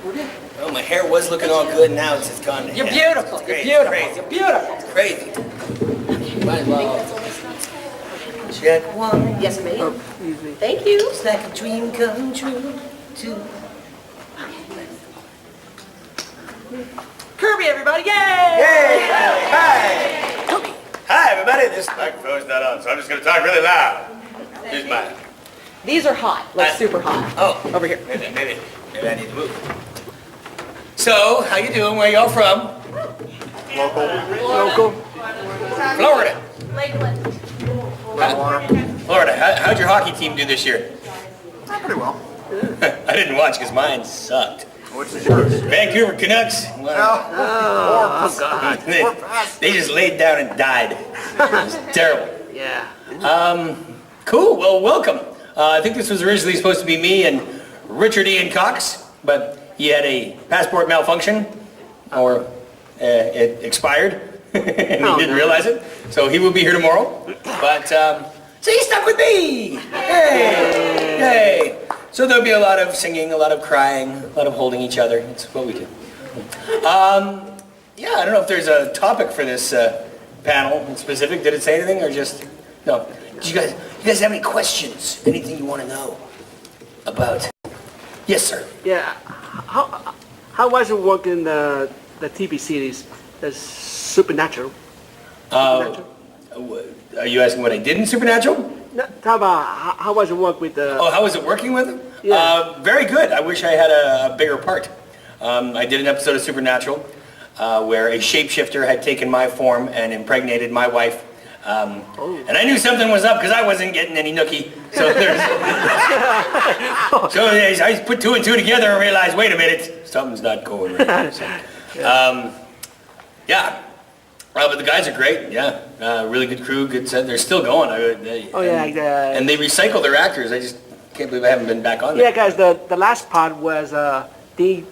Well, my hair was looking all good, now it's just gone to You're hell. beautiful. It's You're crazy, beautiful. crazy. You're beautiful. It's crazy. Might as well. Check one. Yes, ma'am. Thank you. It's like a dream come true, too. Kirby, everybody. Yay! Yay! Hi! Hi, everybody. This microphone's not on, so I'm just going to talk really loud. Here's mine. These are hot, like super hot. Oh, Over here. Maybe I need to move. So, how you doing? Where y'all from? Local. Florida. Lakeland. Florida. How'd your hockey team do this year? Pretty well. I didn't watch because mine sucked. Which is yours? Vancouver Canucks. Oh, God. They just laid down and died. It was terrible. Yeah. Cool. Well, welcome. I think this was originally supposed to be me and Richard Ian Cox, but he had a passport malfunction, or it expired, and he didn't realize it. So he will be here tomorrow. But so he's stuck with me. Hey, hey. So there'll be a lot of singing, a lot of crying, a lot of holding each other. It's what we do. Yeah, I don't know if there's a topic for this panel in specific. Did it say anything, or just no? Did you guys have any questions? Anything you want to know about? Yes, sir. Yeah. How was it working the TV series, the Supernatural? Are you asking what I did in Supernatural? No, talk about how was it work with the... Oh, how was it working with him? Yeah. Very good. I wish I had a bigger part. I did an episode of Supernatural where a shapeshifter had taken my form and impregnated my wife. And I knew something was up because I wasn't getting any nookie. So I put two and two together and realized, wait a minute, something's not going right. So, yeah. But the guys are great. Yeah, really good crew, good set. They're still going. And they recycle their actors. I just can't believe I haven't been back on there. Yeah, guys. The last part was they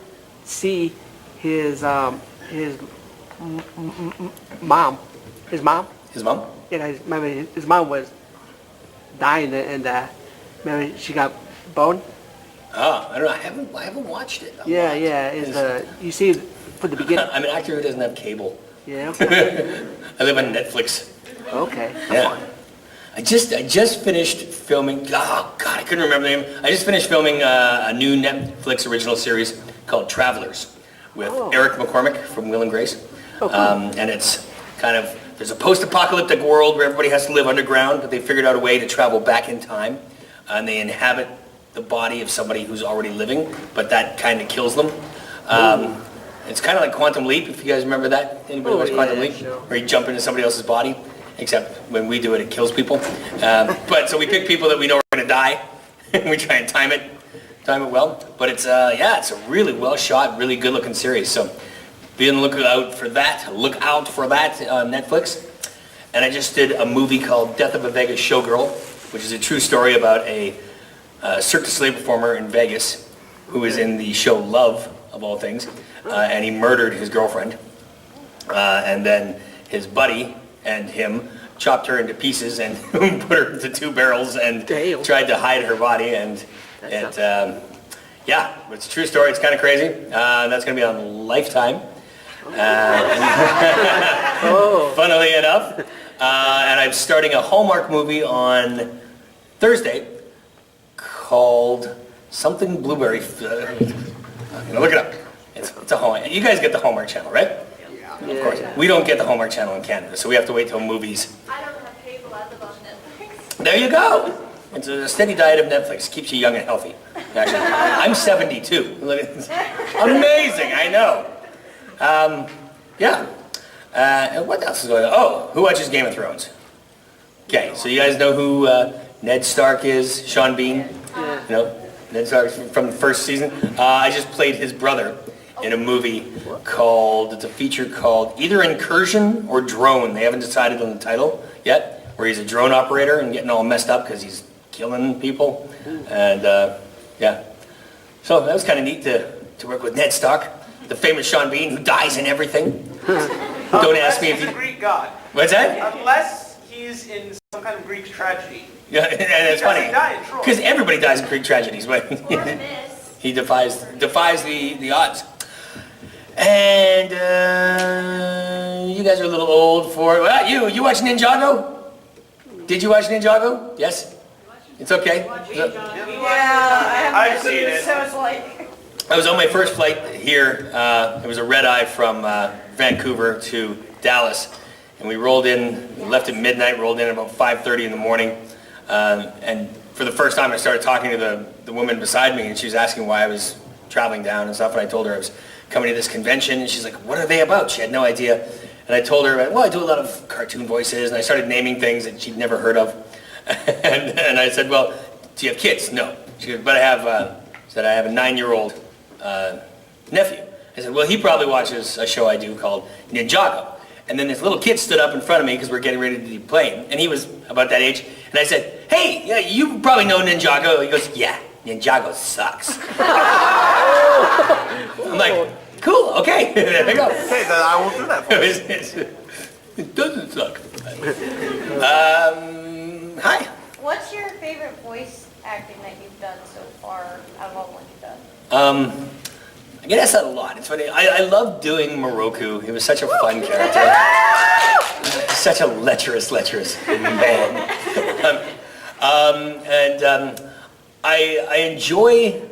see his mom. His mom. His mom? Yeah, his mom was dying, and maybe she got boned. Oh, I don't know. I haven't watched it. You see it from the beginning. I'm an actor who doesn't have cable. Yeah. I live on Netflix. Okay. Yeah. I just finished filming. Oh God, I couldn't remember the name. I just finished filming a new Netflix original series called Travelers with Eric McCormick from Will and Grace. Oh, cool. And it's kind of, there's a post-apocalyptic world where everybody has to live underground, but they figured out a way to travel back in time, and they inhabit the body of somebody who's already living, but that kind of kills them. It's kind of like Quantum Leap, if you guys remember that. Anybody watch Quantum Leap? Sure. Where you jump into somebody else's body, except when we do it, it kills people. But so we pick people that we know are going to die, and we try and time it well. But it's it's a really well shot, really good looking series. So be on the lookout for that. Look out for that on Netflix. And I just did a movie called Death of a Vegas Showgirl, which is a true story about a Cirque du Soleil performer in Vegas who was in the show Love, of all things, and he murdered his girlfriend. And then his buddy and him chopped her into pieces and put her into 2 barrels and tried to hide her body. And it's a true story. It's kind of crazy. That's going to be on Lifetime. Funnily enough. And I'm starting a Hallmark movie on Thursday called something Blueberry. Look it up. It's a Hallmark. You guys get the Hallmark channel, right? Yeah, Of course. We don't get the Hallmark channel in Canada, so we have to wait till movies. I don't have cable. I live on Netflix. There you go. It's a steady diet of Netflix. Keeps you young and healthy. Actually, I'm 72. Amazing, I know. And what else is going on? Oh, who watches Game of Thrones? Okay, so you guys know who Ned Stark is? Sean Bean? Yeah. You know, Ned Stark from the first season. I just played his brother in a movie it's a feature called either Incursion or Drone. They haven't decided on the title yet, where he's a drone operator and getting all messed up because he's killing people. And so that was kind of neat to work with Ned Stark, the famous Sean Bean, who dies in everything. Don't ask me if he's a Greek god. What's that? Unless he's in some kind of Greek tragedy. Yeah, and it's funny He doesn't die in Troy. because everybody dies in Greek tragedies. But Or Miss. He defies the odds. And you guys are a little old for it. Well, you watch Ninjago? Did you watch Ninjago? Yes? It's okay. Yeah, I've seen it. So it's like. I was on my first flight here. It was a red eye from Vancouver to Dallas. And we rolled in, we left at midnight, rolled in at about 5:30 in the morning. And for the first time I started talking to the woman beside me, and she was asking why I was traveling down and stuff. And I told her I was coming to this convention, and she's like, what are they about? She had no idea. And I told her, well, I do a lot of cartoon voices, and I started naming things that she'd never heard of. and I said, well, do you have kids? No. She goes, but I have a 9-year-old nephew. I said, well, he probably watches a show I do called Ninjago. And then this little kid stood up in front of me because we're getting ready to be playing, and he was about that age. And I said, hey, yeah, you probably know Ninjago. He goes, yeah, Ninjago sucks. I'm like, cool, okay, there we go. Okay, then I won't do that for you. It doesn't suck. Hi. What's your favorite voice acting that you've done so far out of all the ones you've done? I get asked that a lot. It's funny. I love doing Morrow. He was such a fun character. Such a lecherous man. I enjoyed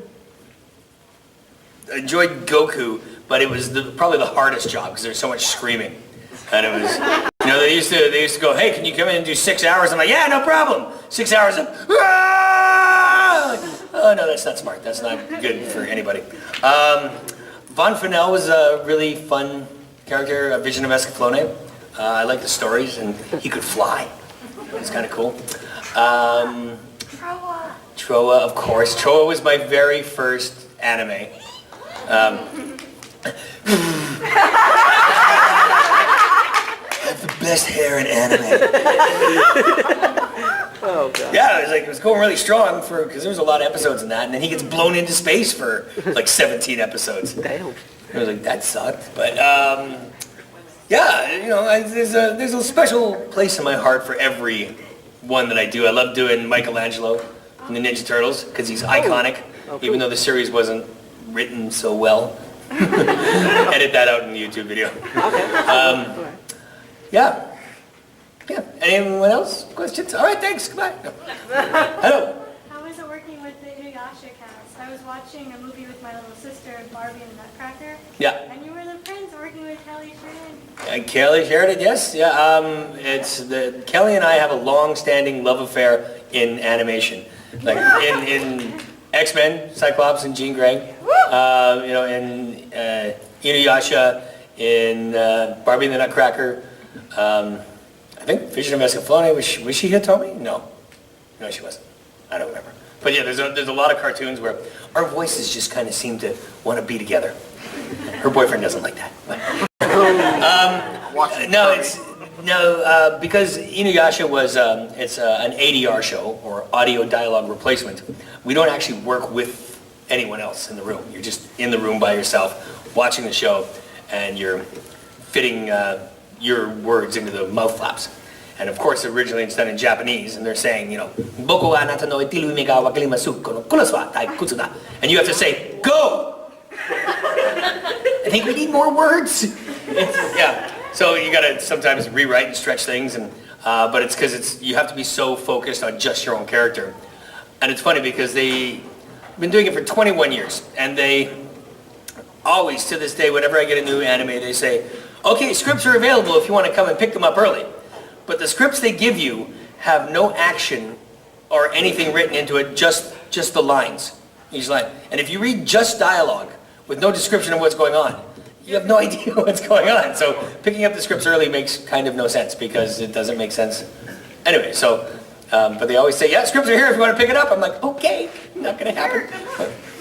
Goku, but it was probably the hardest job because there's so much screaming. And it was, they used to go, hey, can you come in and do 6 hours? I'm like, yeah, no problem. 6 hours of, oh no, that's not smart. That's not good for anybody. Von Fennell was a really fun character, a Vision of Escaflowne. I like the stories, and he could fly. It was kind of cool. Troa, of course. Troa was my very first anime. I have the best hair in anime. Oh, God. Yeah, it was going really strong because there was a lot of episodes in that, and then he gets blown into space for like 17 episodes. Damn. I was like, that sucked, but yeah, there's a special place in my heart for every one that I do. I love doing Michelangelo in the Ninja Turtles because he's iconic, even though the series wasn't written so well. Edit that out in the YouTube video. Yeah. Yeah. Anyone else? Questions? All right, thanks. Goodbye. No. Hello. How was it working with the Inuyasha cast? I was watching a movie with my little sister, Barbie and the Nutcracker. Yeah. And you were the prince working with Kelly Sheridan. And Kelly Sheridan, yes. Yeah. Kelly and I have a long-standing love affair in animation. Like in X-Men, Cyclops and Jean Grey. In Inuyasha, in Barbie and the Nutcracker. I think Vision of Escaflowne, was she Hitomi? No, she wasn't. I don't remember. But yeah, there's a lot of cartoons where our voices just kind of seem to want to be together. Her boyfriend doesn't like that. Because Inuyasha was it's an ADR show or audio dialogue replacement. We don't actually work with anyone else in the room. You're just in the room by yourself, watching the show, and you're fitting your words into the mouth flaps. And of course, originally it's done in Japanese, and they're saying, Boku wa anata no itiru ime ga wakarimasu kono kurosu wa taikutsu da. And you have to say, go! I think we need more words. Yeah. So you gotta sometimes rewrite and stretch things, but it's because you have to be so focused on just your own character. And it's funny because they've been doing it for 21 years, and they always, to this day, whenever I get a new anime, they say, okay, scripts are available if you want to come and pick them up early. But the scripts they give you have no action or anything written into it, just the lines, each line. And if you read just dialogue with no description of what's going on, you have no idea what's going on. So picking up the scripts early makes kind of no sense because it doesn't make sense. Anyway, but they always say, yeah, scripts are here if you want to pick it up. I'm like, okay, not going to happen.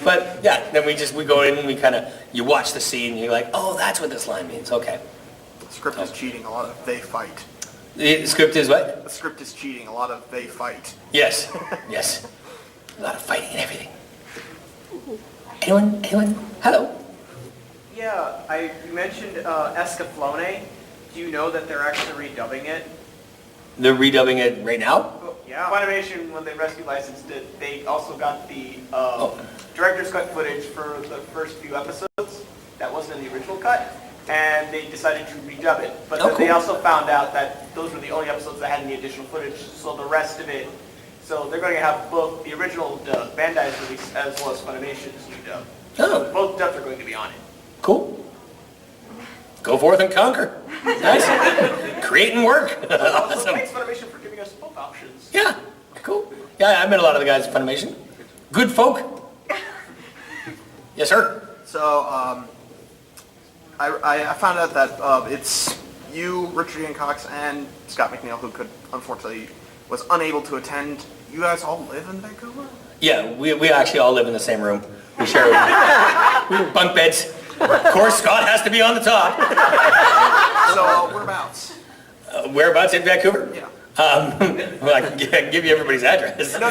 But yeah, then we go in and you watch the scene and you're like, oh, that's what this line means. Okay. The script is cheating. A lot of they fight. The script is what? The script is cheating. A lot of they fight. Yes. Yes. A lot of fighting and everything. Anyone? Hello? Yeah, you mentioned Escaflowne. Do you know that they're actually redubbing it? They're redubbing it right now? Oh, yeah. Funimation, when they rescue licensed it, they also got the director's cut footage for the first few episodes that wasn't in the original cut, and they decided to redub it. But then they also found out that those were the only episodes that had any additional footage, so the rest of it, so they're going to have both the original dub, Bandai's release, as well as Funimation's new dub. So both dubs are going to be on it. Cool. Go forth and conquer. Nice. Create and work. So Awesome. thanks Funimation for giving us both options. Yeah, cool. Yeah, I met a lot of the guys at Funimation. Good folk. Yes, sir. So, I found out that it's you, Richard Ian Cox, and Scott McNeil, who could, unfortunately, was unable to attend. You guys all live in Vancouver? Yeah, we actually all live in the same room. We share bunk beds. Of course, Scott has to be on the top. So, whereabouts? Whereabouts in Vancouver? Yeah. Well, I can give you everybody's address. No,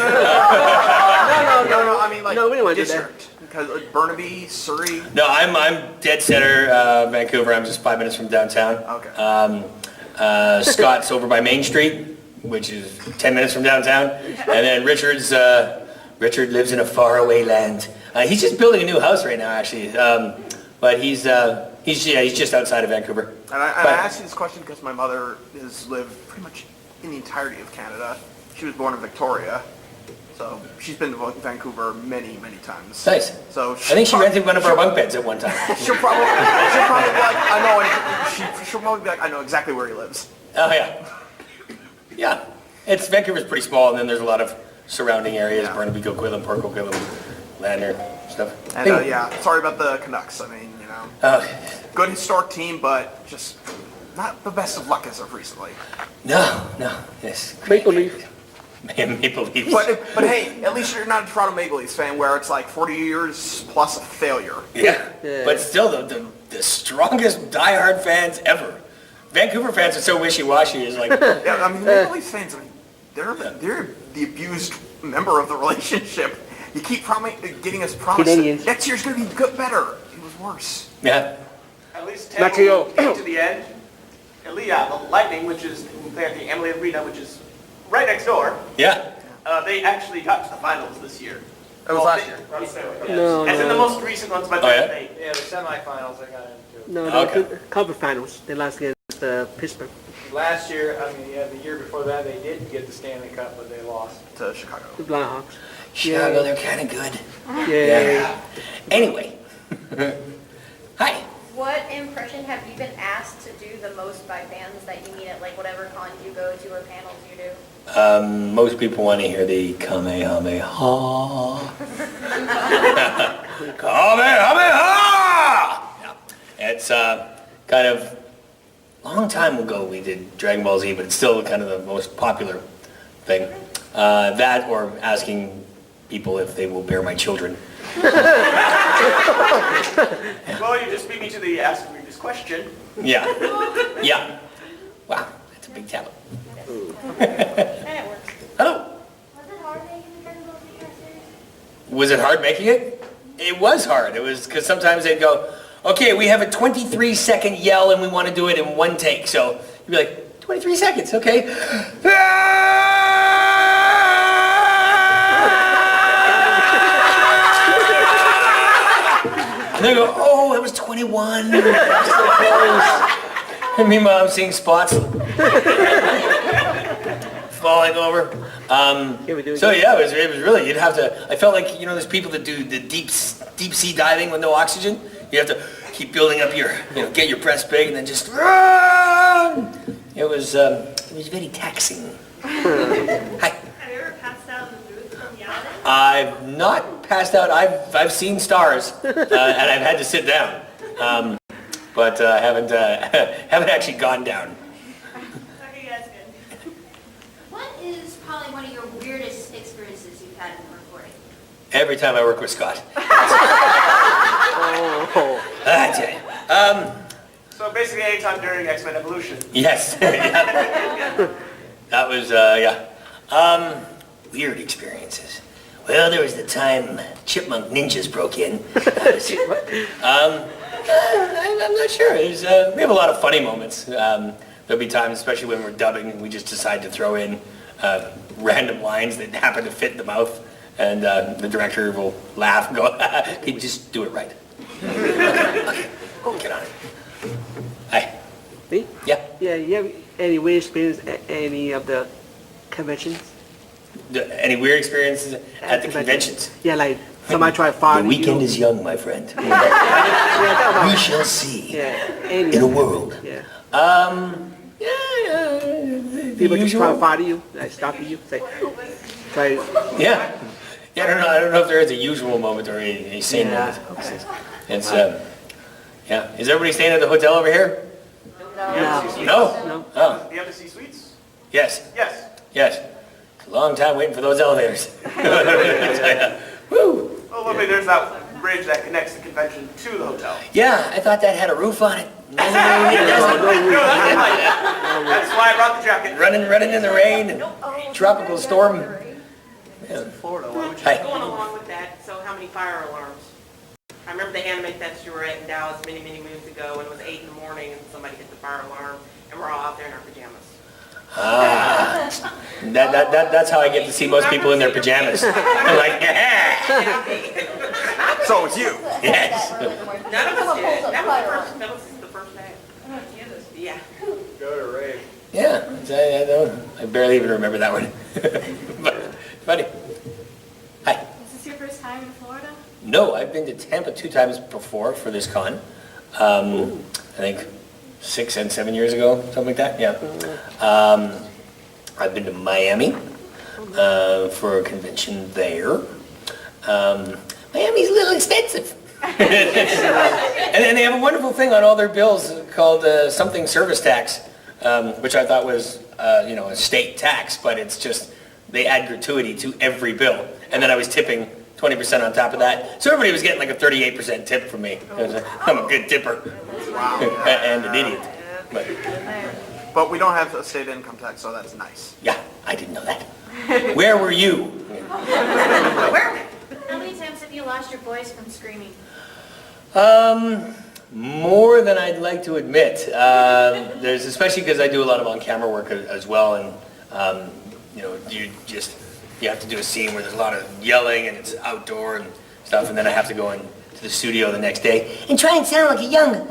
I mean, like, No, we don't want to do that. district. Because Burnaby, Surrey. No, I'm dead center, Vancouver. I'm just 5 minutes from downtown. Okay. Scott's over by Main Street, which is 10 minutes from downtown. And then Richard lives in a faraway land. He's just building a new house right now, actually. But he's just outside of Vancouver. And I asked you this question because my mother has lived pretty much in the entirety of Canada. She was born in Victoria, so she's been to Vancouver many, many times. Nice. So I think she rented one of our bunk beds at one time. She'll probably be like, I know. She'll probably be like, I know exactly where he lives. Oh yeah, yeah. Vancouver's pretty small, and then there's a lot of surrounding areas: Yeah. Burnaby, Coquitlam, Port Coquitlam, Lander, stuff. And yeah, sorry about the Canucks. I mean, you know, good historic team, but just not the best of luck as of recently. No, yes. Maple Leaf. Maple Leafs. But hey, at least you're not a Toronto Maple Leafs fan, where it's like 40 years plus a failure. Yeah. Yeah. But still, the strongest diehard fans ever. Vancouver fans are so wishy-washy. Is like, Yeah, I mean, Maple Leafs fans, I mean, they're the abused member of the relationship. You keep getting us promises. Canadians. Next year's going to be good, better. It was worse. yeah. At least Montreal. came to the end. Yeah, the Lightning, which is there at the Emily Arena, which is right next door, Yeah. they actually got to the finals this year. It was last year. No, As in the no, most recent ones, but Oh, yeah? yeah, the semifinals they got into. no. Okay. The conference finals. They lost against Pittsburgh. Last year, I mean, yeah, the year before that, they did get the Stanley Cup, but they lost. To Chicago. The Blackhawks. Chicago, they're kind of good. Yeah. Anyway. Hi. What impression have you been asked to do the most by fans that you meet at like whatever con you go to or panels you do? Most people want to hear the Kamehameha. Kamehameha! Yeah. It's kind of long time ago we did Dragon Ball Z, but it's still kind of the most popular thing. That or asking people if they will bear my children. Well, you just beat me to the ask me this question. Yeah. Yeah. Wow, that's a big talent. And it works. Hello. Was it hard making the Dragon Ball Z series? Was it hard making it? It was hard. It was because sometimes they'd go, okay, we have a 23-second yell and we want to do it in one take. So you'd be like, 23 seconds, okay. And they go, oh, it was 21. And meanwhile, I'm seeing spots falling over. So yeah, it was really, you'd have to, I felt like, you know, there's people that do the deep sea diving with no oxygen. You have to keep building up your, get your breath big and then just run. It was very taxing. Hi. Have you ever passed out in the booth from yelling? I've not passed out. I've seen stars, and I've had to sit down, but haven't actually gone down. Okay, that's good. What is probably one of your weirdest experiences you've had in recording? Every time I work with Scott. I tell you. So basically, anytime during X-Men Evolution. Yes. Yeah. That was weird experiences. Well, there was the time Chipmunk Ninjas broke in. I'm not sure. We have a lot of funny moments. There'll be times, especially when we're dubbing, we just decide to throw in random lines that happen to fit in the mouth. And the director will laugh and go, okay, just do it right. Okay, get on it. Hi. Me? Yeah. Yeah, you have any weird experience at any of the conventions? Any weird experiences at the conventions? Yeah, like somebody try to The fire you. weekend is young, my friend. Yeah, talk about- We shall see Yeah, any in a of- world. Yeah. People just try to Usual. fire you, like stop you, say, try. Yeah. Yeah, I don't know if there is a usual moment or a sane Yeah. moment. It's, yeah. Is everybody staying at the hotel over here? No. No? No. Oh, The Embassy Suites? yes, Yes. yes. It's a long time waiting for those elevators. Woo! Oh, lovely, there's that bridge that connects the convention to the hotel. Yeah, I thought that had a roof on it. No, that's why I brought the jacket. Running in the rain, tropical storm. Florida, why would you? Hi. Going along with that, so how many fire alarms? I remember the anime fest you were at in Dallas many, many moons ago, and it was 8 in the morning, and somebody hit the fire alarm, and we're all out there in our pajamas. That's how I get to see most people in their pajamas. I'm like, yeah, So it's you. yes. None of us did. That was the first day. Yeah. Go to rave. Yeah, I barely even remember that one. But, funny. Hi. Is this your first time in Florida? No, I've been to Tampa 2 times before for this con. I think 6 and 7 years ago, something like that, yeah. I've been to Miami for a convention there. Miami's a little expensive. And then they have a wonderful thing on all their bills called something service tax, which I thought was, a state tax, but it's just, they add gratuity to every bill. And then I was tipping 20% on top of that. So everybody was getting like a 38% tip from me. I'm a good tipper. Wow. And an idiot. But we don't have a state income tax, so that's nice. Yeah, I didn't know that. Where were you? How many times have you lost your voice from screaming? More than I'd like to admit. There's, especially because I do a lot of on-camera work as well, and you have to do a scene where there's a lot of yelling and it's outdoor and stuff, and then I have to go into the studio the next day and try and sound like a young,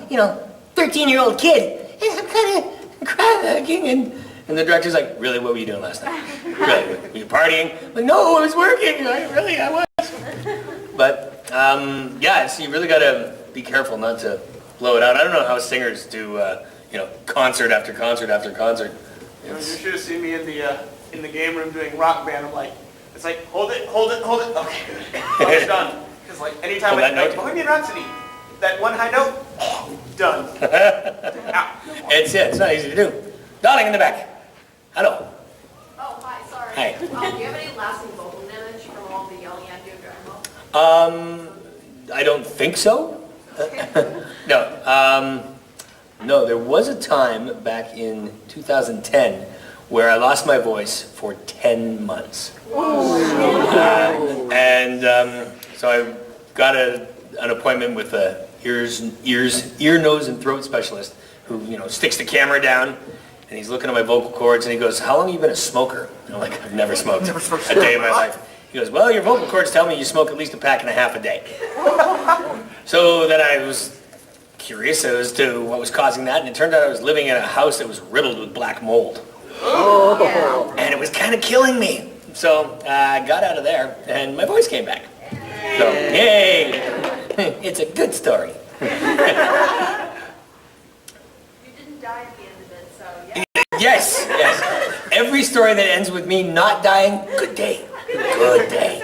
13-year-old kid. And I'm kind of cracking, and the director's like, really, what were you doing last night? Really, were you partying? I'm like, no, I was working. I was. But, so you really got to be careful not to blow it out. I don't know how singers do, concert after concert after concert. You should have seen me in the game room doing Rock Band. I'm like, it's like, hold it. Okay, good. It's done. Because like anytime Hold that note. Bohemian Rhapsody, that one high note, done. Ow. It's not easy to do. Darling in the back. Hello. Oh, hi, sorry. Hi. Do you have any lasting vocal damage from all the yelling at you at Dragon Ball? I don't think so. No, there was a time back in 2010 where I lost my voice for 10 months. So I got an appointment with a ear, nose, and throat specialist who, sticks the camera down, and he's looking at my vocal cords, and he goes, how long have you been a smoker? And I'm like, I've never smoked a day in my life. He goes, well, your vocal cords tell me you smoke at least a pack and a half a day. So then I was curious as to what was causing that, and it turned out I was living in a house that was riddled with black mold. Oh. And it was kind of killing me. So I got out of there, and my voice came back. So, yay! It's a good story. You didn't die at the end of it, so yeah. Yes. Every story that ends with me not dying, good day. Good day.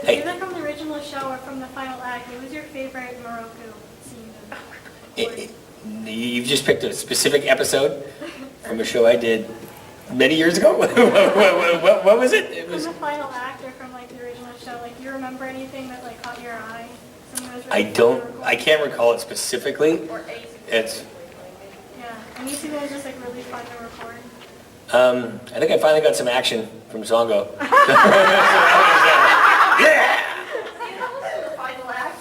Hey. Either from the original show or from the final act, what was your favorite Morrow scene? You've just picked a specific episode from a show I did many years ago. What was it? It was. From the final act or from the original show, do you remember anything that caught your eye? Something that was really I can't recall it specifically. It's. Yeah, and you see that was just really fun to record. I think I finally got some action from Zongo. Yeah!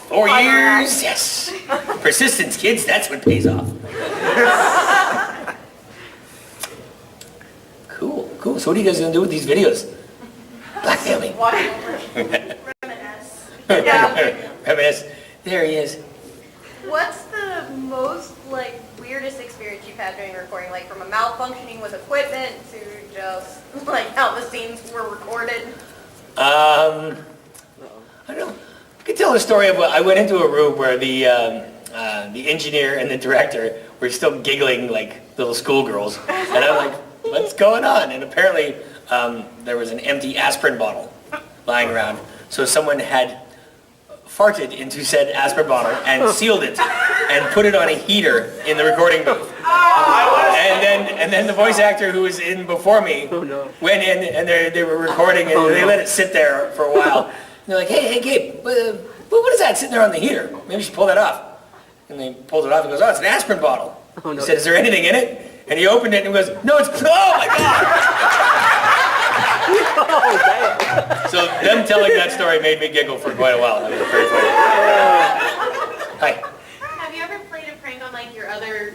4 years, yes. Persistence, kids, that's what pays off. Cool. So what are you guys gonna do with these videos? Black Family. Reminisce. Reminisce. There he is. What's the most like weirdest experience you've had during recording, like from a malfunctioning with equipment to just like how the scenes were recorded? I don't know. I could tell a story of I went into a room where the engineer and the director were still giggling like little schoolgirls, and I'm like, "What's going on?" And apparently, there was an empty aspirin bottle lying around, so someone had farted into said aspirin bottle and sealed it and put it on a heater in the recording booth. And then the voice actor who was in before me went in and they were recording and they let it sit there for a while. And they're like, hey Gabe, what is that sitting there on the heater? Maybe you should pull that off. And they pulled it off and goes, oh, it's an aspirin bottle. He said, is there anything in it? And he opened it and goes, no, it's, oh my God! So them telling that story made me giggle for quite a while. That was very funny. Hi. Have you ever played a prank on like your other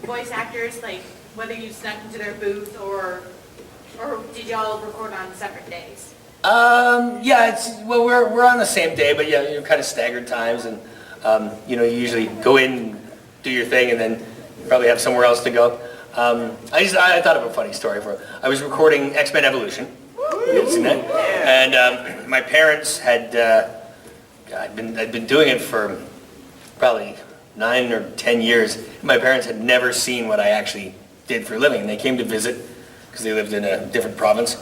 voice actors, like whether you snuck into their booth or did y'all record on separate days? Yeah, well, we're on the same day, but yeah, you're kind of staggered times, and you know, you usually go in, do your thing, and then you probably have somewhere else to go. I thought of a funny story I was recording X-Men Evolution. You seen that? And my parents had I'd been doing it for probably 9 or 10 years. My parents had never seen what I actually did for a living. They came to visit because they lived in a different province.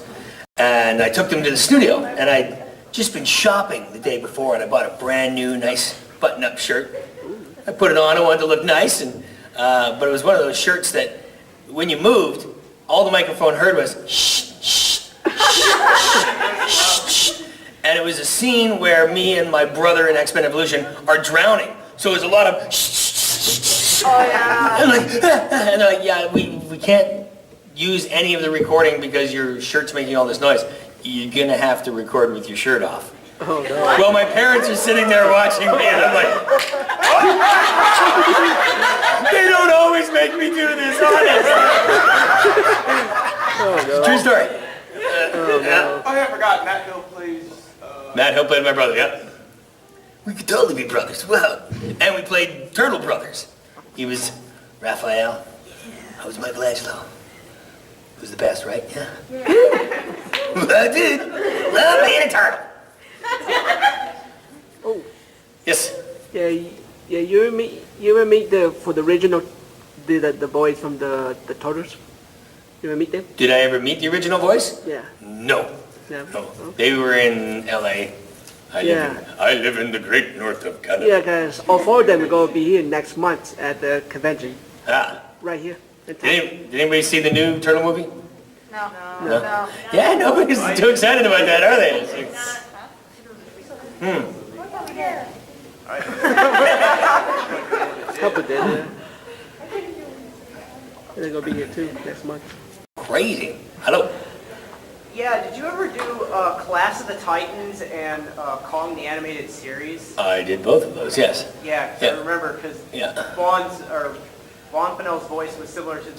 And I took them to the studio, and I'd just been shopping the day before, and I bought a brand new, nice button-up shirt. I put it on, I wanted to look nice, and but it was one of those shirts that when you moved, all the microphone heard was shh, shh, shh, shh, shh. And it was a scene where me and my brother in X-Men Evolution are drowning. So it was a lot of shh, shh, shh, shh. Oh, yeah. And they're like, yeah, we can't use any of the recording because your shirt's making all this noise. You're gonna have to record with your shirt off. Oh, no. Well, my parents are sitting there watching me, and I'm like, they don't always make me do this, honestly. Oh, no. True story. Oh, yeah, I forgot. Matt Hill plays... Matt Hill played my brother, yeah. We could totally be brothers, well. And we played Turtle Brothers. He was Raphael. I was Michelangelo. It was the best, right? Yeah. I did. Love being a turtle. Oh. Yes. Yeah, you ever meet for the original the boys from the Turtles? You ever meet them? Did I ever meet the original voice? Yeah. No. Yeah. No. They were in LA. I live in the great north of Canada. Yeah, guys. All four of them are going to be here next month at the convention. Ah. Right here. Did anybody see the new Turtle movie? No. No. Yeah, nobody's too excited about that, are they? It's like, Couple did, yeah. And they're going to be here too next month. Crazy. Hello. Yeah, did you ever do Clash of the Titans and Kong the Animated Series? I did both of those, yes. Yeah, 'cause Yeah. I remember because Yeah. Vaughn Pinnell's voice was similar to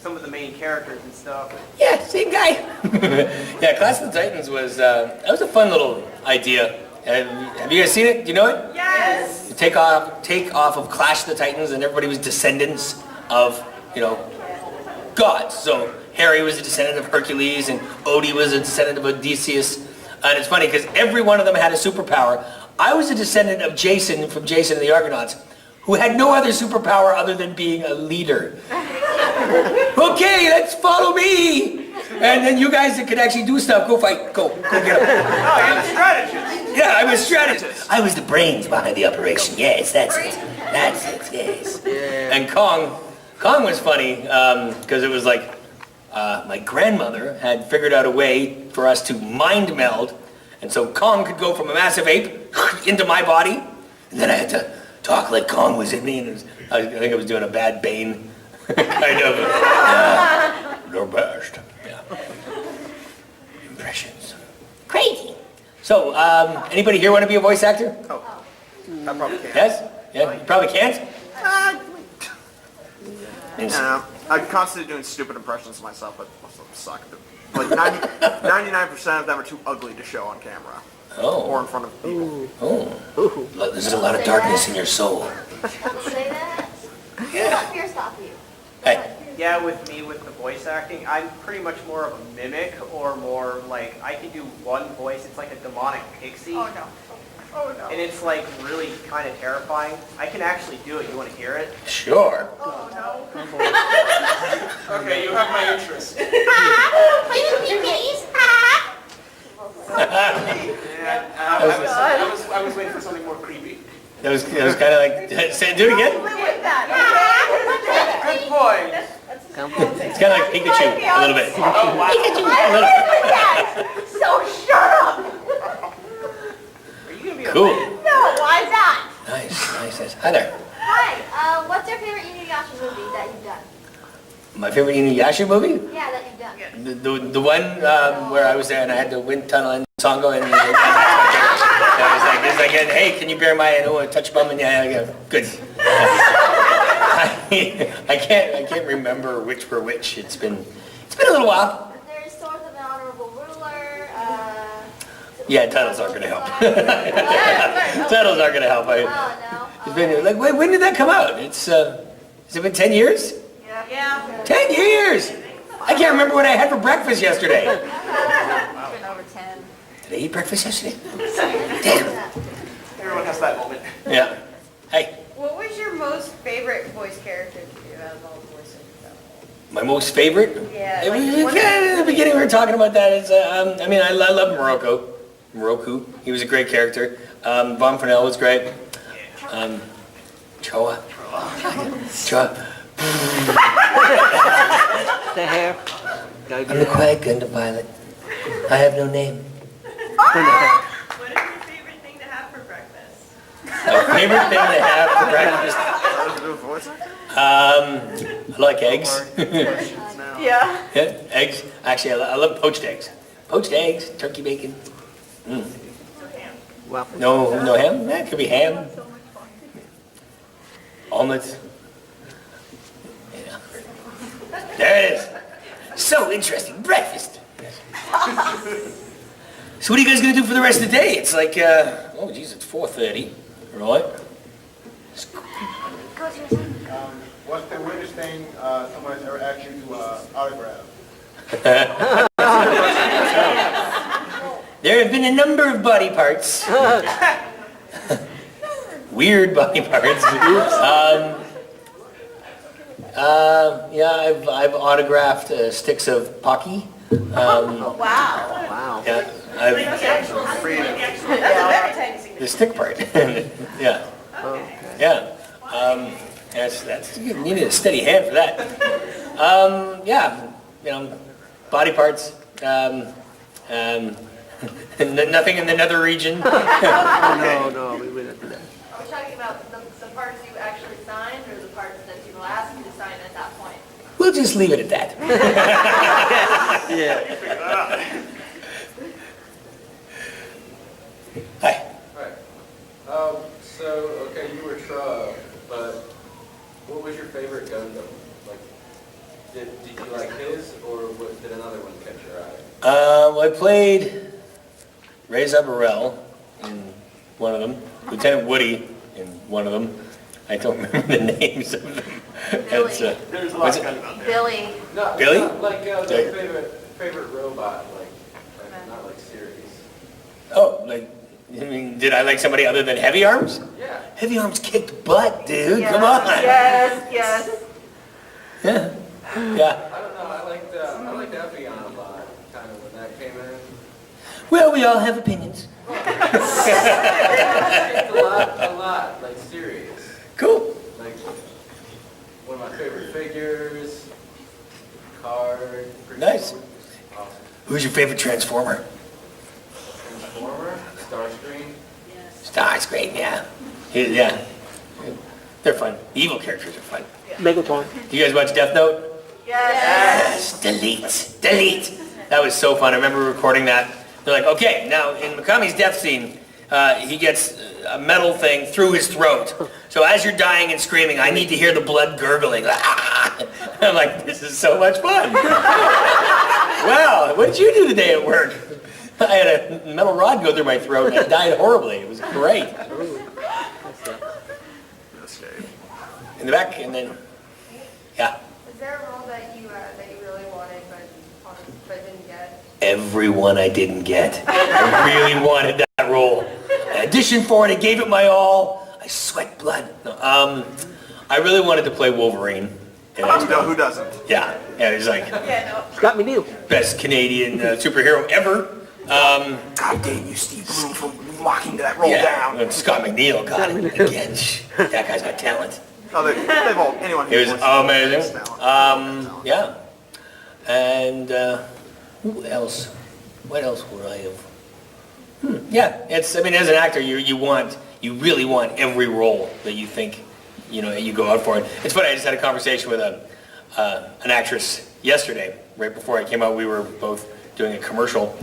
some of the main characters and stuff. Yeah, same guy. Yeah, Clash of the Titans was, that was a fun little idea. Have you guys seen it? Do you know it? Yes! The take off of Clash of the Titans, and everybody was descendants of, you know, gods. So Harry was a descendant of Hercules, and Odie was a descendant of Odysseus. And it's funny because every one of them had a superpower. I was a descendant of Jason from Jason and the Argonauts, who had no other superpower other than being a leader. Okay, let's follow me. And then you guys that could actually do stuff, go fight, go get them. Oh, you're the strategist. Yeah, I was strategist. I was the brains behind the operation. Yes, that's it. That's it, yes. Yeah. And Kong was funny because it was like my grandmother had figured out a way for us to mind meld. And so Kong could go from a massive ape into my body. And then I had to talk like Kong was in me. And I think I was doing a bad Bane kind of. The best. Yeah. Impressions. Crazy. So, anybody here want to be a voice actor? Oh, I probably can't. Yes? Yeah, you probably can't? No, I'm constantly doing stupid impressions of myself, but most of them suck. Like 99% of them are too ugly to show on camera or in front of people. There's a lot of darkness in your soul. Say that? Yeah. Let fear stop you. Hey. Yeah, with me, with the voice acting, I'm pretty much more of a mimic, or more like, I can do one voice, it's like a demonic pixie. Oh, no. Oh, no. And it's like really kind of terrifying. I can actually do it, you want to hear it? Sure. Oh, no. Okay, you have my interest. Play with me, please. I was waiting for something more creepy. That was kind of like, do it again? With that. Good boy. It's kind of like Pikachu a little bit. Oh, wow. Pikachu a little bit. So shut up. Are you going to be Cool. No, why not? Nice. Hi there. Hi, what's your favorite Inuyasha movie that you've done? My favorite Inuyasha movie? Yeah, that you've done. The one where I was there and I had the wind tunnel and Songo and I was like, hey, can you bear my touch bum? And yeah, good. I can't remember which were which. It's been a little while. There's Swords of an Honorable Ruler, Yeah, titles aren't gonna help. Titles aren't gonna help. oh It's been like, when did that come out? It's has it been 10 years? Yeah. 10 years! I can't remember what I had for breakfast yesterday. It's been over 10. Did I eat breakfast yesterday? Damn. Everyone has that moment. Yeah. Hey, What was your most favorite voice character to do out of all the voices? my most favorite? Yeah, It like, was, what- in the beginning we were talking about that. It's, I mean, I love Morocco. He was a great character. Von Fernell was great. Choa. The hair. I'm the quiet gun to Violet. I have no name. What is your favorite thing to have for breakfast? My favorite thing to have for breakfast? I like eggs. Yeah. Yeah, eggs. Actually, I love poached eggs. Poached eggs, turkey bacon. Well, No ham? Yeah, it could be ham. Omelets. Yeah. There it is. So interesting. Breakfast. So what are you guys going to do for the rest of the day? It's like, oh geez, it's 4:30. Right? What's the weirdest thing someone has ever asked you to autograph? There have been a number of body parts. Weird body parts. Yeah, I've autographed sticks of Pocky. Wow. wow. Yeah, That's a very tiny signature. the stick part. Yeah. Yeah. That's you need a steady hand for that. Yeah, body parts. Nothing in the nether region. No, we wouldn't do that. Are we talking about the parts you actually signed, or the parts that people asked you to sign at that point? We'll just leave it at that. Yeah. Hi. Right. So, okay, you were Tra, but what was your favorite Gundam? Like, did you like his, or did another one catch your eye? I played Reza Burrell in one of them, Lieutenant Woody in one of them. I don't remember the names of them. Billy. There's a what's lot it? of guns out there. Billy. No, Billy? not like Yeah. the favorite robot, like not like series. Oh, like, I mean, did I like somebody other than Heavy Arms? Yeah. Heavy Arms kicked butt, dude. Come on. Yes. Yeah. Yeah. I don't know. I liked Epion a lot, kind of when that came in. Well, we all have opinions. Kicked a lot, like series. Cool. Like one of my favorite figures, card. pretty Nice. cool. Awesome. Who's your favorite Transformer? Transformer, Starscream. Starscream, yeah. Yeah. They're fun. Evil characters are fun. Megatron. Do you guys watch Death Note? Yes. Delete. That was so fun. I remember recording that. They're like, okay, now in Mikami's death scene, he gets a metal thing through his throat. So as you're dying and screaming, I need to hear the blood gurgling. I'm like, this is so much fun. Wow, what did you do today at work? I had a metal rod go through my throat and I died horribly. It was great. In the back, and then, yeah. Is there a role that you really wanted but didn't get? Everyone I didn't get. I really wanted that role. I auditioned for it, I gave it my all. I sweat blood. No, I really wanted to play Wolverine. Who doesn't? Yeah, it was like Scott McNeil. best Canadian superhero ever. God damn you, Steve Bloom, for locking that role down. and Scott McNeil got it again. That guy's got talent. No, they've all, anyone who It was voices them amazing. has talent. Yeah. And who else? What else would I have? Yeah, it's. I mean, as an actor, you really want every role that you think, you go out for. And it's funny. I just had a conversation with an actress yesterday. Right before I came out, we were both doing a commercial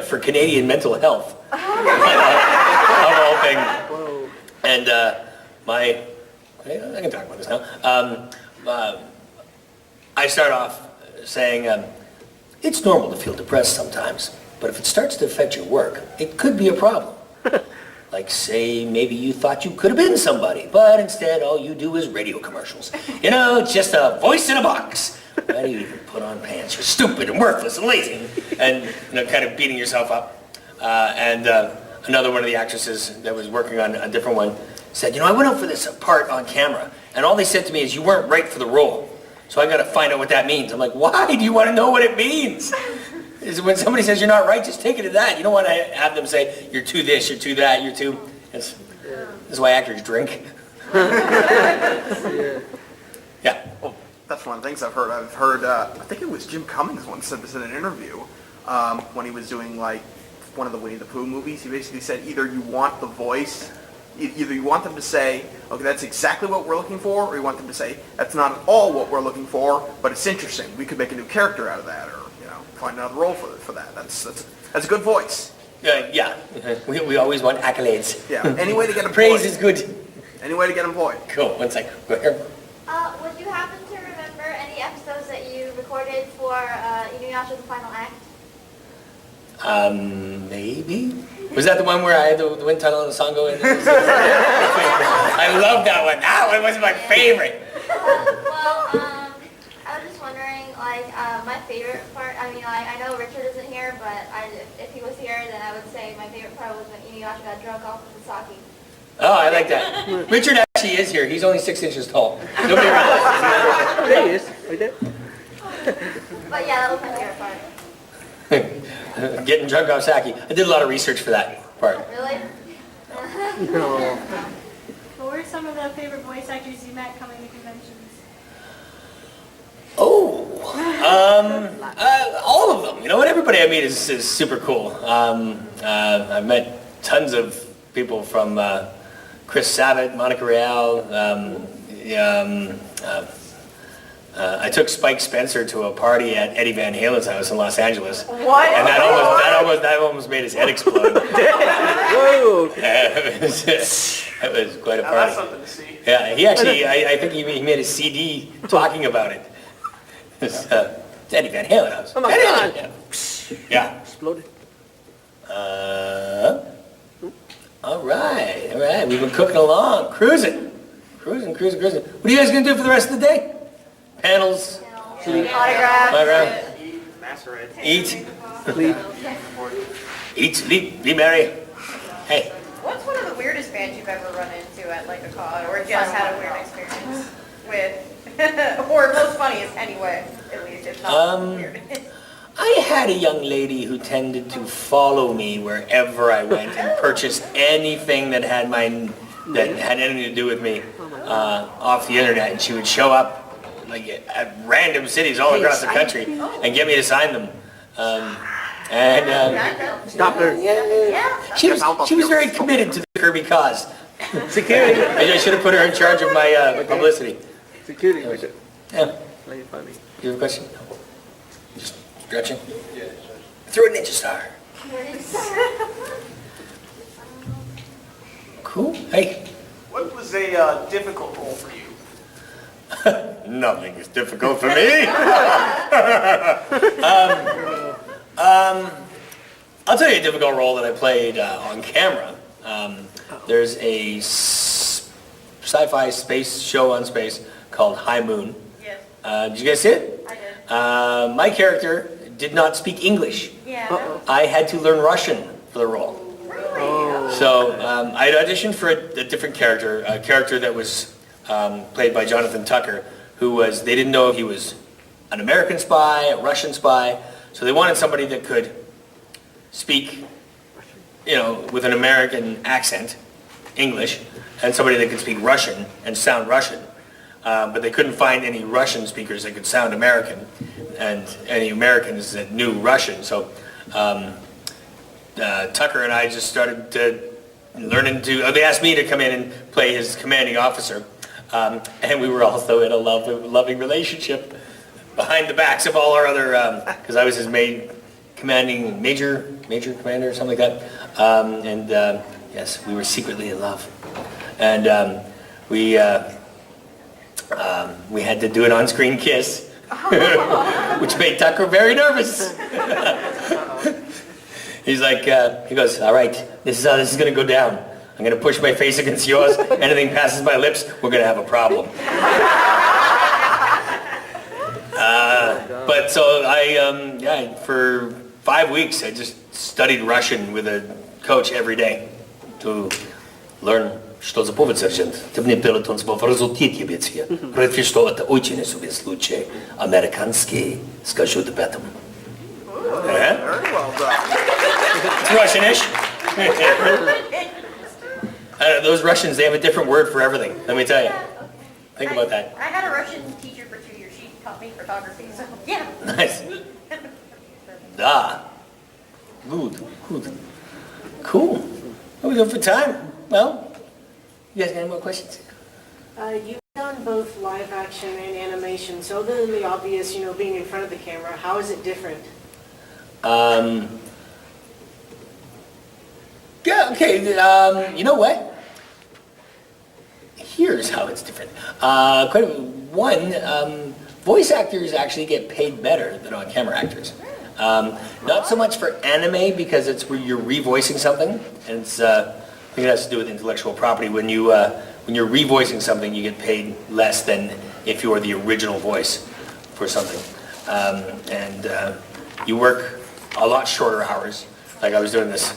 for Canadian mental health. Of all things. And I can talk about this now. I start off saying, it's normal to feel depressed sometimes, but if it starts to affect your work, it could be a problem. Like, say, maybe you thought you could have been somebody, but instead all you do is radio commercials. Just a voice in a box. Why do you even put on pants? You're stupid and worthless and lazy. And, kind of beating yourself up. And another one of the actresses that was working on a different one said, I went out for this part on camera, and all they said to me is, you weren't right for the role. So I got to find out what that means. I'm like, why do you want to know what it means? Is when somebody says you're not right, just take it to that. You don't want to have them say, you're too this, you're too that, you're too... This is why actors drink. Yeah. Well, that's one of the things I've heard. I think it was Jim Cummings once said this in an interview, when he was doing like one of the Winnie the Pooh movies. He basically said either you want the voice, either you want them to say, okay, that's exactly what we're looking for, or you want them to say, that's not at all what we're looking for, but it's interesting. We could make a new character out of that, or find another role for that. That's a good voice. Yeah. We always want accolades. Yeah. Any way to get employed. Praise is good. Any way to get employed. Cool. One second. Go here. Would you happen to remember any episodes that you recorded for Inuyasha the Final Act? Maybe. Was that the one where I had the wind tunnel and the song go in? I love that one. That one was my favorite. I was just wondering, my favorite part, I know Richard isn't here, but if he was here, then I would say my favorite part was when Inuyasha got drunk off of the sake. Oh, I like that. Richard actually is here. He's only 6 inches tall. Nobody around. There he is, right there. But yeah, that was my favorite part. Getting drunk off sake. I did a lot of research for that part. Really? No. What were some of the favorite voice actors you met coming to conventions? Oh, all of them. Everybody I meet is super cool. I've met tons of people from Chris Sabat, Monica Rial. I took Spike Spencer to a party at Eddie Van Halen's house in Los Angeles. What? And that almost made his head explode. Whoa. It was quite a Now party. that's something to see. Yeah, he actually, I think he made a CD talking about it. It's Eddie Van Halen house. Oh my Eddie God. Van Halen. Yeah. Exploded. All right. We've been cooking along, cruising. What are you guys gonna do for the rest of the day? Panels, Autograph. Macerate. eat, Sleep. sleep, be merry. Hey, What's one of the weirdest bands you've ever run into at like a con, or just had a weird experience with, or most funniest anyway, at least if not weird? I had a young lady who tended to follow me wherever I went and purchase anything that had anything to do with me off the internet, and she would show up at random cities all across the country and get me to sign them. Stop her. She was very committed to the Kirby cause. Security. I should have put her in charge of my publicity. Security. Richard. Yeah. Playing funny. Do you have a question? Just stretching? Yeah. Through a ninja star. Cool. Hey. What was a difficult role for you? Nothing is difficult for me. I'll tell you a difficult role that I played on camera. There's a sci-fi space show on space called High Moon. Yes, Did you guys see it? I did. My character did not speak English. Yeah. I had to learn Russian for the role. So I had auditioned for a different character, a character that was played by Jonathan Tucker, they didn't know if he was an American spy, a Russian spy, so they wanted somebody that could speak, with an American accent, English, and somebody that could speak Russian and sound Russian. But they couldn't find any Russian speakers that could sound American, and any Americans that knew Russian. So Tucker and I just started they asked me to come in and play his commanding officer. And we were also in a loving relationship behind the backs of all our other, because I was his major commander or something like that. Yes, we were secretly in love. And we had to do an on-screen kiss, which made Tucker very nervous. He's like, he goes, all right, this is how this is going to go down. I'm going to push my face against yours. Anything passes my lips, we're going to have a problem. But so for 5 weeks, I just studied Russian with a coach every day to learn. Что за повод, сержант? Ты мне пелотон спал в результате ебецкие. Предвид, что это очень особенный случай. Американский, скажу об этом. Very well done. It's Russian-ish. Those Russians, they have a different word for everything, let me tell you. Think about that. I had a Russian teacher for 2 years. She taught me photography, so yeah. Nice. Da. Good. Cool. What are we doing for time? Well, you guys got any more questions? You've done both live action and animation, so other than the obvious, being in front of the camera, how is it different? Yeah, okay, you know what? Here's how it's different. Voice actors actually get paid better than on-camera actors. Not so much for anime, because it's where you're revoicing something, and I think it has to do with intellectual property. When you're revoicing something, you get paid less than if you are the original voice for something. You work a lot shorter hours. Like I was doing this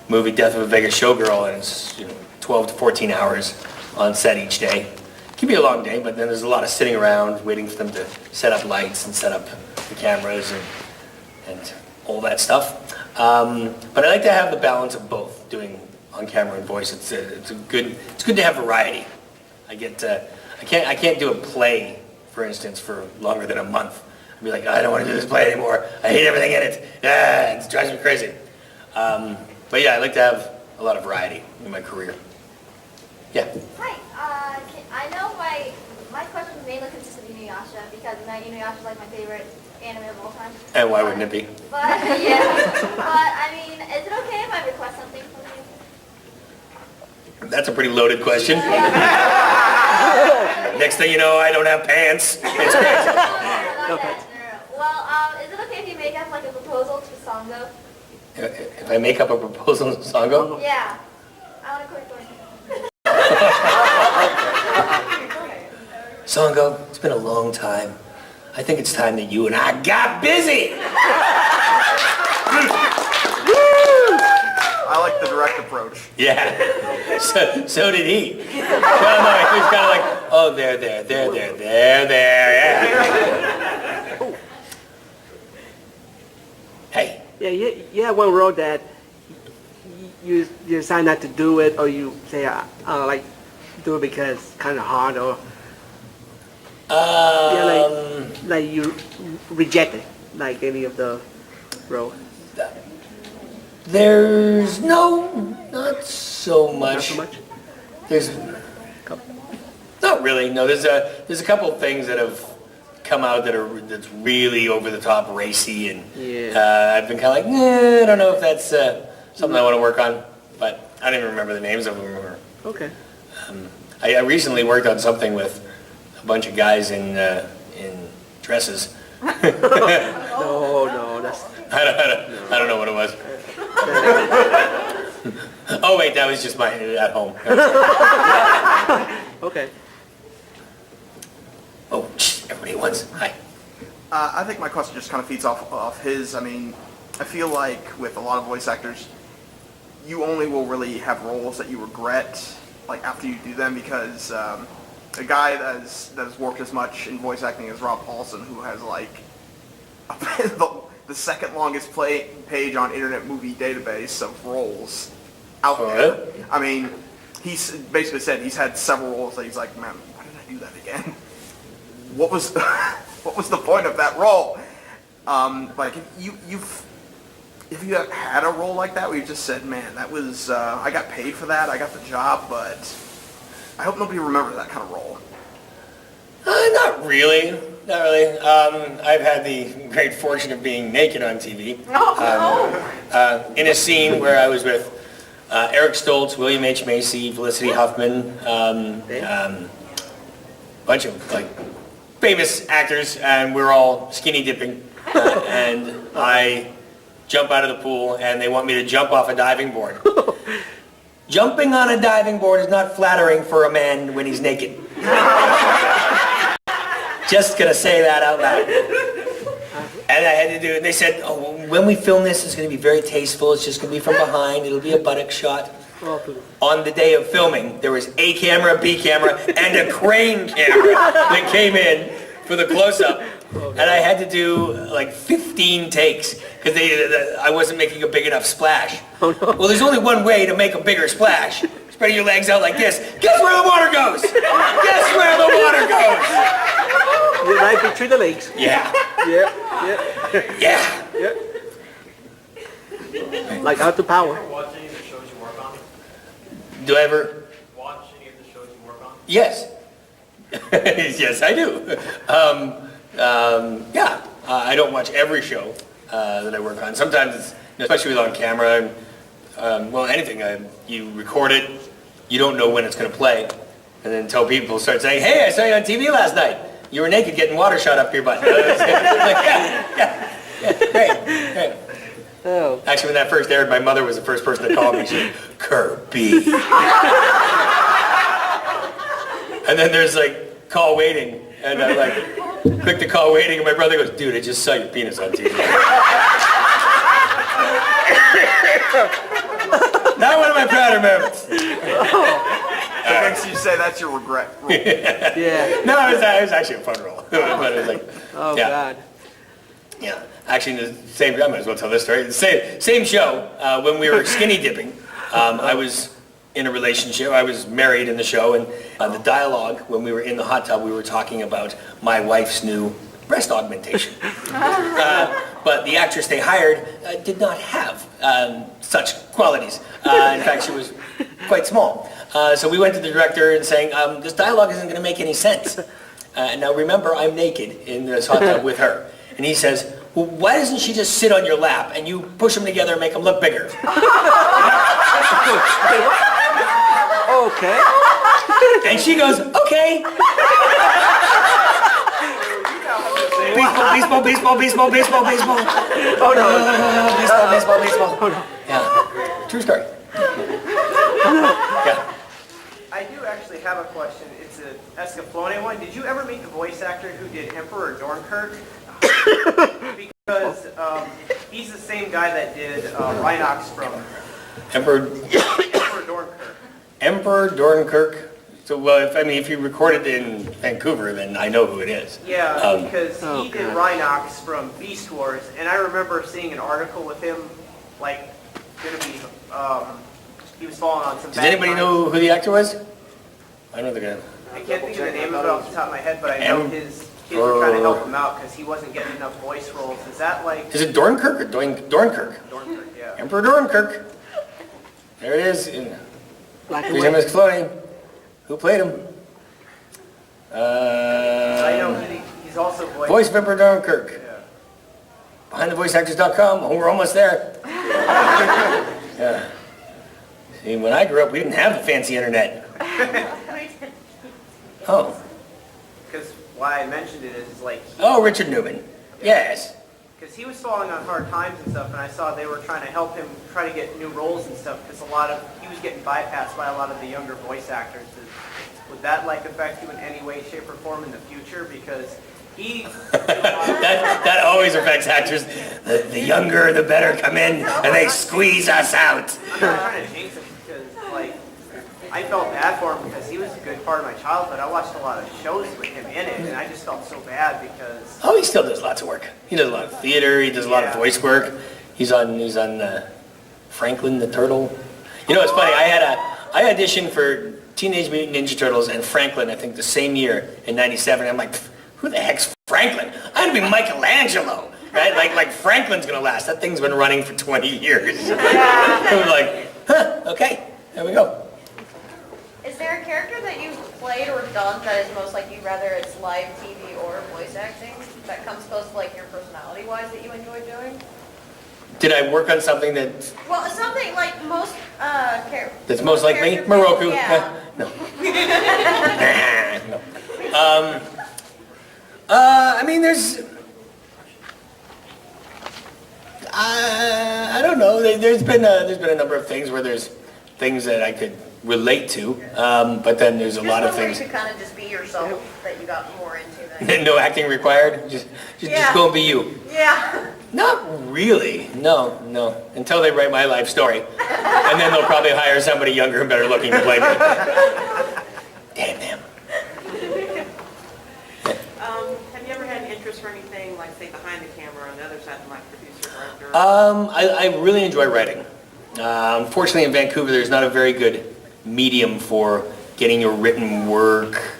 movie, Death of a Vegas Showgirl, and it's 12 to 14 hours on set each day. It can be a long day, but then there's a lot of sitting around waiting for them to set up lights and set up the cameras and all that stuff. But I like to have the balance of both, doing on camera and voice. It's good to have variety. I can't do a play, for instance, for longer than a month. I'd be like, I don't want to do this play anymore. I hate everything in it. It drives me crazy. But yeah, I like to have a lot of variety in my career. Yeah. Hi, I know my question mainly consists of Inuyasha, because Inuyasha is like my favorite anime of all time. And why wouldn't it be? But I mean, is it okay if I request something from you? That's a pretty loaded question. Next thing you know, I don't have pants. It's great. Well, is it okay if you make up like a proposal to Sango? If I make up a proposal to Sango? Yeah. I want to quit going. Sango, it's been a long time. I think it's time that you and I got busy. I like the direct approach. Yeah. So did he. No, he was kind of like, oh, there, yeah. Hey. Yeah, one role that you decide not to do it, or you say, like, do it because it's kind of hard, or like you reject it, like any of the roles. There's not so much. Not so much? There's not really. No, there's a couple of things that have come out that's really over the top racy, and I've been kind of like, I don't know if that's something I want to work on, but I don't even remember the names of them or Okay. I recently worked on something with a bunch of guys in dresses. No, that's... I don't know what it was. Oh wait, that was just my at home. Okay. Oh, everybody at once. Hi. I think my question just kind of feeds off his. I mean, I feel like with a lot of voice actors, you only will really have roles that you regret like after you do them, because a guy that has worked as much in voice acting as Rob Paulson, who has like the second longest page on Internet Movie Database of roles out there. Really? I mean, he's basically said he's had several roles that he's like, man, why did I do that again? What was the point of that role? Like if you have had a role like that where you just said, man, that was I got paid for that, I got the job, but I hope nobody remembers that kind of role. Not really. Not really. I've had the great fortune of being naked on TV. In a scene where I was with Eric Stoltz, William H. Macy, Felicity Huffman, bunch of like famous actors, and we're all skinny dipping. And I jump out of the pool, and they want me to jump off a diving board. Jumping on a diving board is not flattering for a man when he's naked. Just gonna say that out loud. And I had to do it. They said, oh, when we film this, it's gonna be very tasteful. It's just gonna be from behind. It'll be a buttock shot. On the day of filming, there was A camera, B camera, and a crane camera that came in for the close-up. And I had to do like 15 takes because I wasn't making a big enough splash. Well, there's only one way to make a bigger splash. Spread your legs out like this. Guess where the water goes? Guess where the water goes? Right between the legs. Yeah. Yeah. Like out to power. Watch any of the shows you work on? Do I ever? Watch any of the shows you work on? Yes. Yes, I do. Yeah. I don't watch every show that I work on. Sometimes, it's, especially with on camera, well, anything, you record it, you don't know when it's going to play, and then until people start saying, hey, I saw you on TV last night. You were naked getting water shot up your butt. Yeah, great. Oh. Actually, when that first aired, my mother was the first person to call me. She said, Kirby. And then there's like call waiting, and I like click the call waiting, and my brother goes, dude, I just saw your penis on TV. Not one of my prouder moments. Sometimes you say that's your regret. Yeah. No, it was actually a fun role. But it was like, Oh, yeah. God. Yeah, actually, the same. I might as well tell this story. The same show. When we were skinny dipping, I was in a relationship. I was married in the show, and the dialogue when we were in the hot tub, we were talking about my wife's new breast augmentation. But the actress they hired did not have such qualities. In fact, she was quite small. So we went to the director and saying, this dialogue isn't going to make any sense. Now remember, I'm naked in this hot tub with her. And he says, well, why doesn't she just sit on your lap and you push them together and make them look bigger? Okay. And she goes, okay. Baseball. Oh, no. Baseball. Oh, no. Yeah, true story. Yeah. I do actually have a question. It's a Escaflowne one. Did you ever meet the voice actor who did Emperor Dornkirk? Because he's the same guy that did Rhinox from Emperor Dornkirk. Emperor Dornkirk. So, well, if you recorded in Vancouver, then I know who it is. Yeah, because he did Rhinox from Beast Wars, and I remember seeing an article with him, like, gonna be, he was falling on some Does anybody know who the actor was? I know the guy. I can't think of the name of it off the top of my head, but I know his kids were trying to help him out because he wasn't getting enough voice roles. Is that like... Is it Dornkirk or Dornkirk? Dornkirk, yeah. Emperor Dornkirk. There it is. Black and Here's him white. as Clooney. Who played him? I know he's also Voice of Emperor Dornkirk. Yeah. BehindTheVoiceActors.com. Oh, we're almost there. Yeah. See, when I grew up, we didn't have the fancy internet. Oh. Because why I mentioned it is like... Oh, Richard Newman. Yes. Because he was falling on hard times and stuff, and I saw they were trying to help him try to get new roles and stuff, because he was getting bypassed by a lot of the younger voice actors. Would that like affect you in any way, shape, or form in the future? Because he... that always affects actors. The younger, the better come in, and they squeeze us out. I'm not trying to jinx it, because like, I felt bad for him because he was a good part of my childhood. I watched a lot of shows with him in it, and I just felt so bad because... Oh, he still does lots of work. He does a lot of theater. He does a lot of voice work. He's on Franklin the Turtle. You know, it's funny. I auditioned for Teenage Mutant Ninja Turtles and Franklin, I think, the same year in '97. I'm like, who the heck's Franklin? I had to be Michelangelo, right? Like Franklin's gonna last. That thing's been running for 20 years. I was like, huh? Okay, there we go. Is there a character that you've played or done that is most like you, whether it's live TV or voice acting, that comes close to like your personality-wise that you enjoy doing? Did I work on something that... Well, something like most That's most like me? Morocco? Yeah. No. No. I mean, there's... I don't know. There's been a number of things where there's things that I could relate to, but then there's a lot of things... You could kind of just be yourself that you got more into than... No acting required? Just go and be you. Yeah. Not really. No. Until they write my life story. And then they'll probably hire somebody younger and better looking to play me. Damn them. Have you ever had an interest for anything, like, say, behind the camera on the other side, like producer, director? I really enjoy writing. Unfortunately, in Vancouver, there's not a very good medium for getting your written work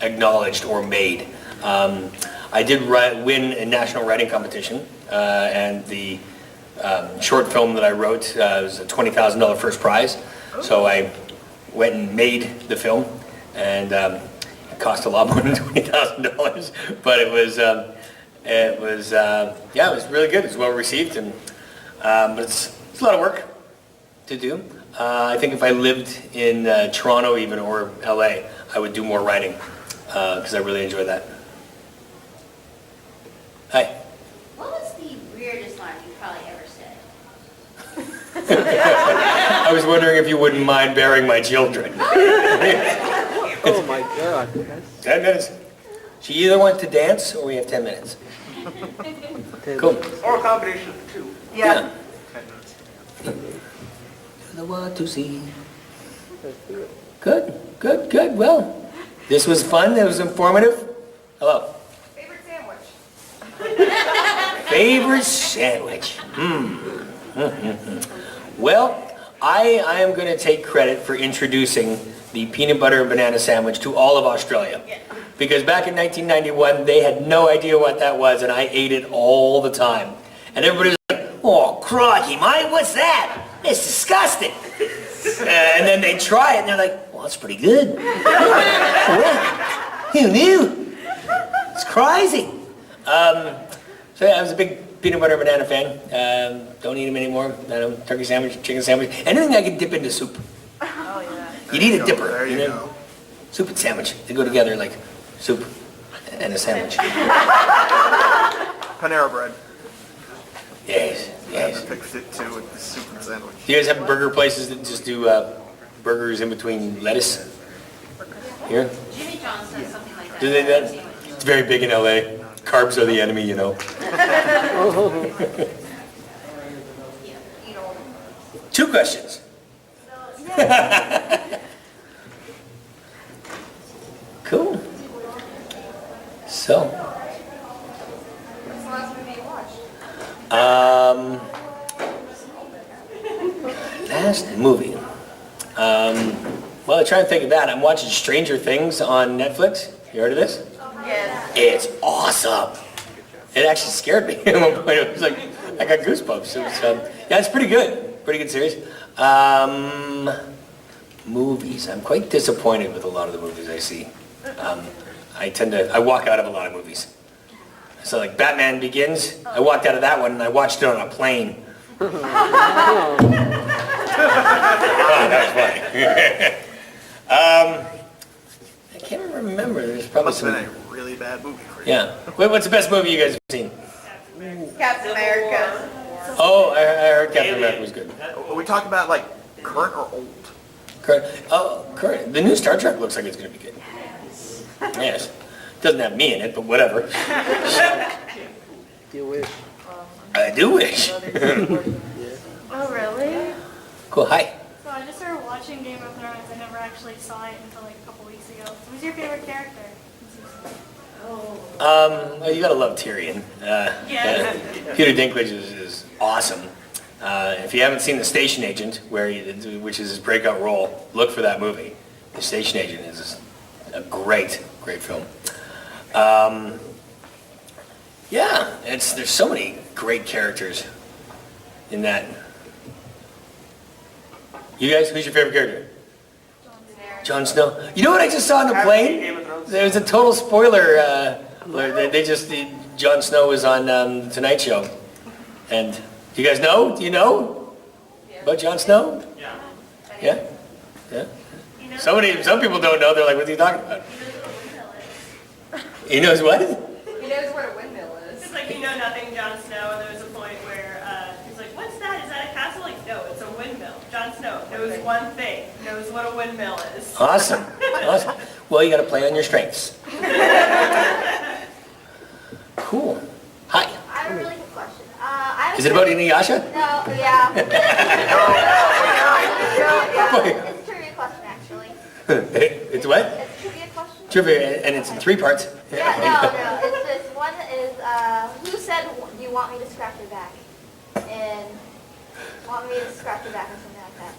acknowledged or made. I did win a national writing competition, and the short film that I wrote was a $20,000 first prize. So I went and made the film, and it cost a lot more than $20,000, but it was really good. It was well received, and but it's a lot of work to do. I think if I lived in Toronto even or LA, I would do more writing because I really enjoy that. Hi. What was the weirdest line you probably ever said? I was wondering if you wouldn't mind bearing my children. Oh my God. 10 minutes. She either wants to dance or we have 10 minutes. Cool. Or a combination of the two. Yeah. The what to see. Good. Well, this was fun. It was informative. Hello. Favorite sandwich? Favorite sandwich. Well, I am going to take credit for introducing the peanut butter and banana sandwich to all of Australia. Because back in 1991, they had no idea what that was, and I ate it all the time. And everybody was like, oh, crikey, mate, what's that? It's disgusting. And then they try it, and they're like, well, that's pretty good. Well, who knew? It's crazy. So yeah, I was a big peanut butter and banana fan. Don't eat them anymore. I don't, turkey sandwich, chicken sandwich, anything I can dip into soup. Oh yeah. You need a dipper. There you go. Soup and sandwich. They go together like soup and a sandwich. Panera bread. Yes. I fixed it too with the soup and sandwich. Do you guys have burger places that just do burgers in between lettuce? Here? Jimmy John's does something like that. Do they do that? It's very big in LA. Carbs are the enemy, you know. Two questions. Cool. So. What's the last movie you watched? Last movie. Well, I try and think of that. I'm watching Stranger Things on Netflix. You heard of this? Yes. It's awesome. It actually scared me at one point. It was like, I got goosebumps. It was, yeah, it's pretty good. Pretty good series. Movies. I'm quite disappointed with a lot of the movies I see. I walk out of a lot of movies. So like Batman Begins, I walked out of that one and I watched it on a plane. That was funny. I can't remember. There's probably Must have some. been a really bad movie for you. Yeah. What's the best movie you guys have seen? Captain America. Oh, I heard Captain America was good. Are we talking about like current or old? Current. Oh, current. The new Star Trek looks like it's going to be good. Yes. Doesn't have me in it, but whatever. You wish. I do wish. Oh, really? Cool. Hi. So I just started watching Game of Thrones. I never actually saw it until like a couple weeks ago. Who's your favorite character? You gotta love Tyrion. Yeah. Peter Dinklage is awesome. If you haven't seen The Station Agent, which is his breakout role, look for that movie. The Station Agent is a great film. Yeah, there's so many great characters in that. You guys, who's your favorite character? Jon Snow. You know what I just saw on the plane? There was a total spoiler. Where Jon Snow was on the Tonight Show. And do you guys know? Do you know about Jon Snow? Yeah. Yeah? Yeah? Some people don't know. They're like, what's he talking about? He knows what? He knows what a windmill is. It's like you know nothing, Jon Snow, and there was a point where he's like, what's that? Is that a castle? Like, no, it's a windmill. Jon Snow knows one thing, knows what a windmill is. Awesome. Awesome. Well, you got to play on your strengths. Cool. Hi. I have a really good question. Is it about Inuyasha? No, yeah. It's a trivia question, actually. It's what? It's a trivia question. Trivia, and it's in 3 parts. Yeah, no. It's this one is, who said you want me to scratch your back? And want me to scratch your back or something like that.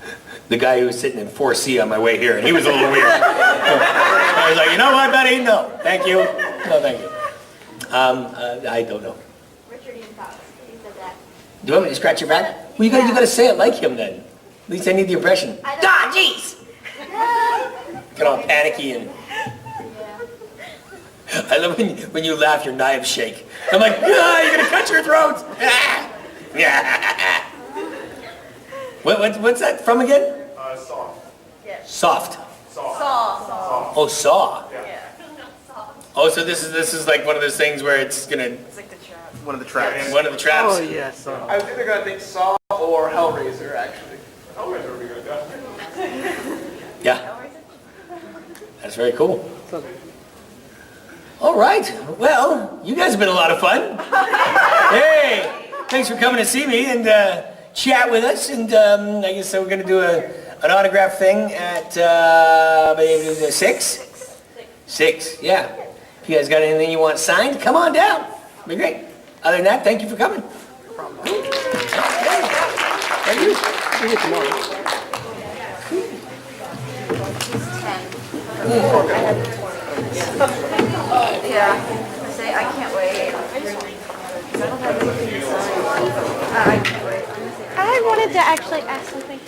The guy who was sitting in 4C on my way here, and he was a little weird. I was like, you know what, buddy? No, thank you. No, thank you. I don't know. Richard Dean Fox, he said that. Do you want me to scratch your back? Well, you got to say it like him then. At least I need the impression. Jeez! Get all panicky and. I love when you laugh, your knives shake. I'm like, you're gonna cut your throat. Yeah. What's that from again? Soft. Soft. Saw. Oh, Saw. Yeah. Oh, so this is like one of those things where it's gonna. It's like the trap. One of the traps. One of the traps. Oh, yes. I was either gonna think Saw or Hellraiser, actually. Hellraiser would be good, yeah. Yeah. That's very cool. All right. Well, you guys have been a lot of fun. Hey, thanks for coming to see me and chat with us. And I guess we're going to do an autograph thing at maybe 6? 6, yeah. If you guys got anything you want signed, come on down. It'll be great. Other than that, thank you for coming. No problem. Thank you. See you tomorrow. Yeah. I say I can't wait. I can't wait. I wanted to actually ask something.